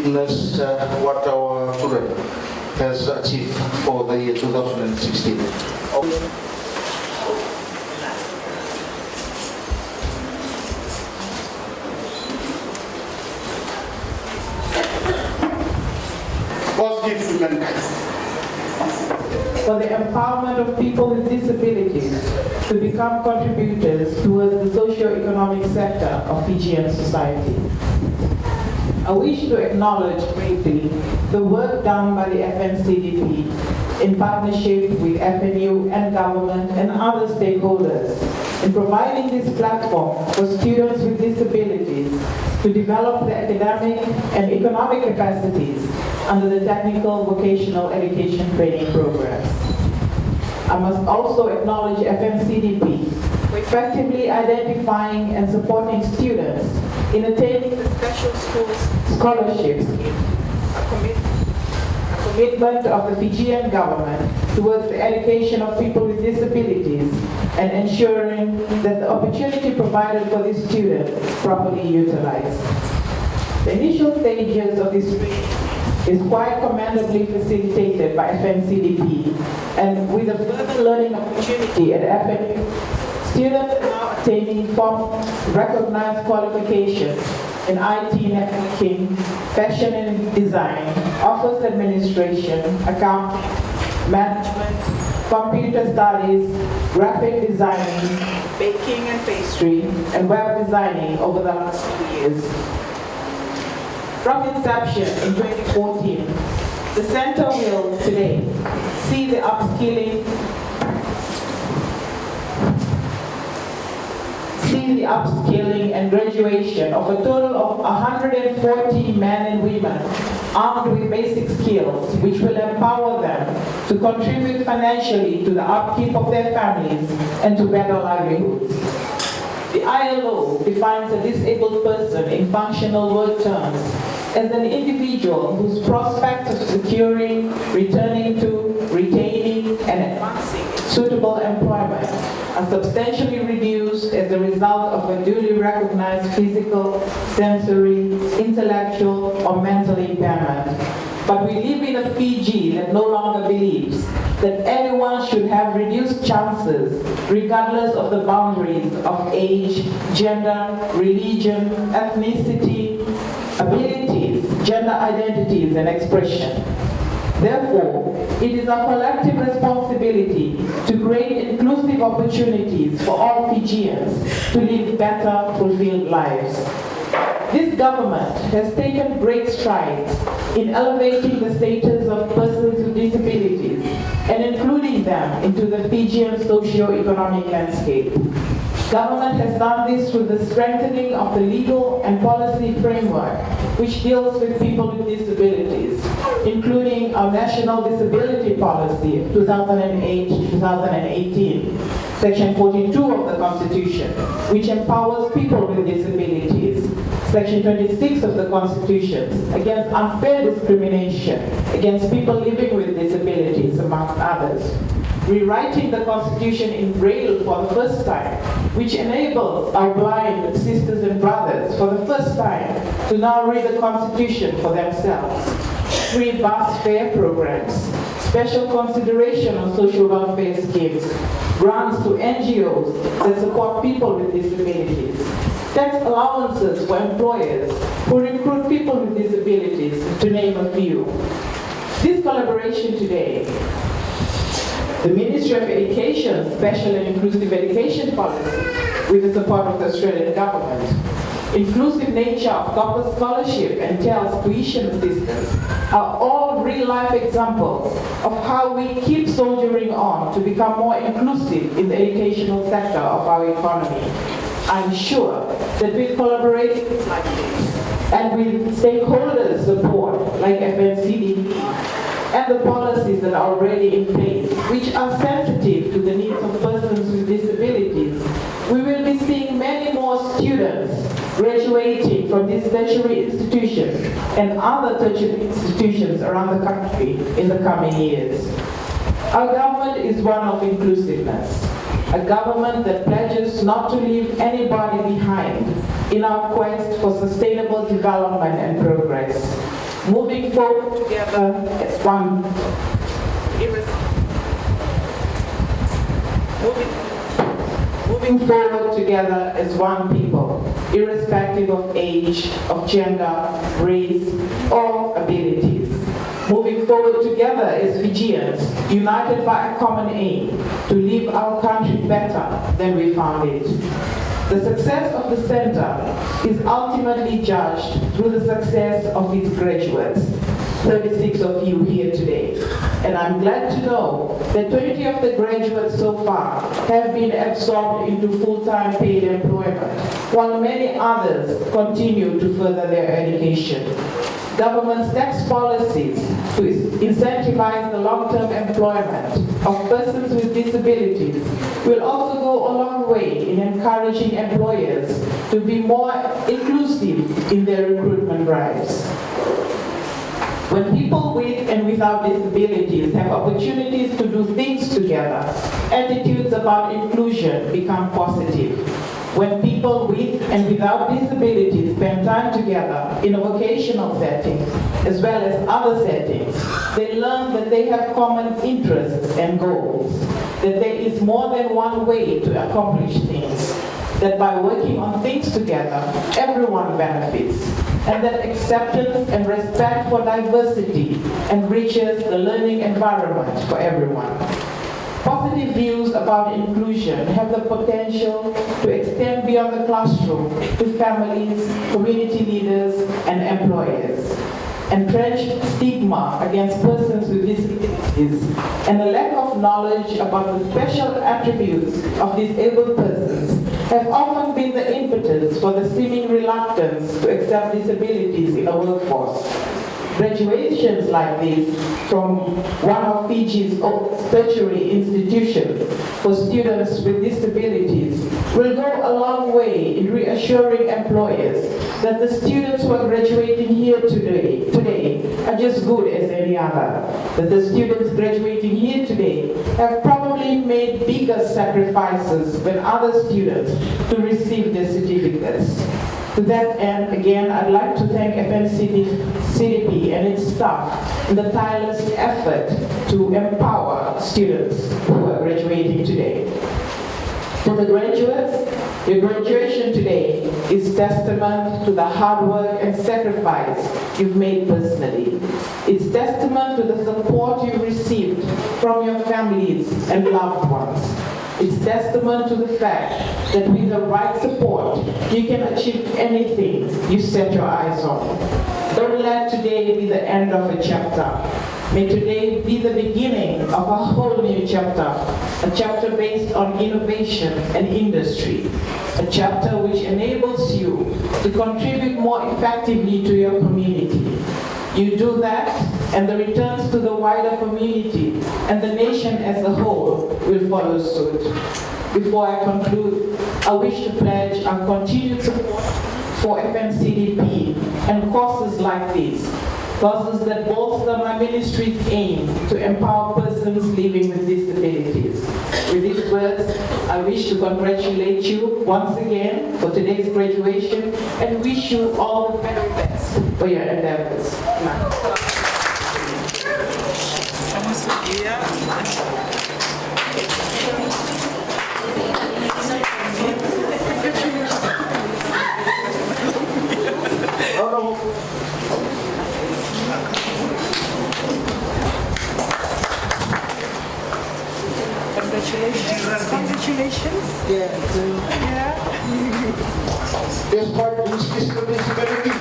witness what our children has achieved for the year 2016. Positive to mankind. For the empowerment of people with disabilities to become contributors towards the socio-economic sector of Fijian society. I wish to acknowledge greatly the work done by the FNCDP in partnership with FNU and government and other stakeholders in providing this platform for students with disabilities to develop their academic and economic capacities under the technical vocational education training programs. I must also acknowledge FNCDP for effectively identifying and supporting students in attaining the special schools scholarships, a commitment of the Fijian government towards the education of people with disabilities and ensuring that the opportunity provided for these students is properly utilized. The initial stages of this training is quite commendably facilitated by FNCDP, and with a further learning opportunity at FNU, students are now attaining recognized qualifications in IT networking, fashion and design, office administration, accounting, management, computer studies, graphic designing, baking and pastry, and web designing over the last 2 years. From inception in 2014, the center will today see the upskilling and graduation of a total of 140 men and women armed with basic skills which will empower them to contribute financially to the upkeep of their families and to better livelihoods. The ILO defines a disabled person in functional work terms as an individual whose prospects of securing, returning to, retaining, and advancing suitable employment are substantially reduced as a result of a duly recognized physical, sensory, intellectual, or mental impairment. But we live in a Fiji that no longer believes that anyone should have reduced chances regardless of the boundaries of age, gender, religion, ethnicity, abilities, gender identities, and expression. Therefore, it is our collective responsibility to create inclusive opportunities for all Fijians to live better, fulfilled lives. This government has taken great strides in elevating the status of persons with disabilities and including them into the Fijian socio-economic landscape. Government has done this through the strengthening of the legal and policy framework which deals with people with disabilities, including our National Disability Policy of 2008-2018, Section 42 of the Constitution, which empowers people with disabilities, Section 26 of the Constitution, against unfair discrimination against people living with disabilities, amongst others. Rewriting the Constitution in Braille for the first time, which enables our blind sisters and brothers for the first time to now read the Constitution for themselves. Free bus fare programs, special consideration on social welfare schemes, grants to NGOs that support people with disabilities, tax allowances for employers who recruit people with disabilities, to name a few. This collaboration today, the Ministry of Education Special and Inclusive Education Policy, with the support of the Australian government, inclusive nature of corporate scholarship and TELS tuition assistance are all real-life examples of how we keep soldiering on to become more inclusive in the educational sector of our economy. I'm sure that with collaborations like this and with stakeholders' support like FNCDP, and the policies that are already in place, which are sensitive to the needs of persons with disabilities, we will be seeing many more students graduating from these tertiary institutions and other tertiary institutions around the country in the coming years. Our government is one of inclusiveness, a government that pledges not to leave anybody behind in our quest for sustainable development and progress. moving forward together as one. Moving forward together as one people, irrespective of age, of gender, race, or abilities. Moving forward together as Fijians, united by a common aim to leave our country better than we found it. The success of the center is ultimately judged through the success of its graduates, 36 of you here today. And I'm glad to know that 20 of the graduates so far have been absorbed into full-time paid employment, while many others continue to further their education. Government's tax policies to incentivize the long-term employment of persons with disabilities will also go a long way in encouraging employers to be more inclusive in their recruitment drives. When people with and without disabilities have opportunities to do things together, attitudes about inclusion become positive. When people with and without disabilities spend time together in a vocational setting, as well as other settings, they learn that they have common interests and goals, that there is more than one way to accomplish things, that by working on things together, everyone benefits, and that acceptance and respect for diversity enriches the learning environment for everyone. Positive views about inclusion have the potential to extend beyond the classroom to families, community leaders, and employers. Entrenched stigma against persons with disabilities and a lack of knowledge about the special attributes of disabled persons have often been the impetus for the seeming reluctance to accept disabilities in the workforce. Graduations like this from one of Fiji's tertiary institutions for students with disabilities will go a long way in reassuring employers that the students who are graduating here today are just good as any other, that the students graduating here today have probably made bigger sacrifices than other students to receive their certificates. To that end, again, I'd like to thank FNCDP and its staff in the tireless effort to empower students who are graduating today. To the graduates, your graduation today is testament to the hard work and sacrifice you've made personally. It's testament to the support you've received from your families and loved ones. It's testament to the fact that with the right support, you can achieve anything you set your eyes on. Don't let today be the end of a chapter. May today be the beginning of a whole new chapter, a chapter based on innovation and industry, a chapter which enables you to contribute more effectively to your community. You do that, and the returns to the wider community and the nation as a whole will follow suit. Before I conclude, I wish to pledge our continued support for FNCDP and causes like these, causes that bolster my ministry's aim to empower persons living with disabilities. With these words, I wish to congratulate you once again for today's graduation and wish you all the very best for your endeavors. Congratulations. Yeah. Yeah. This part is physical disability.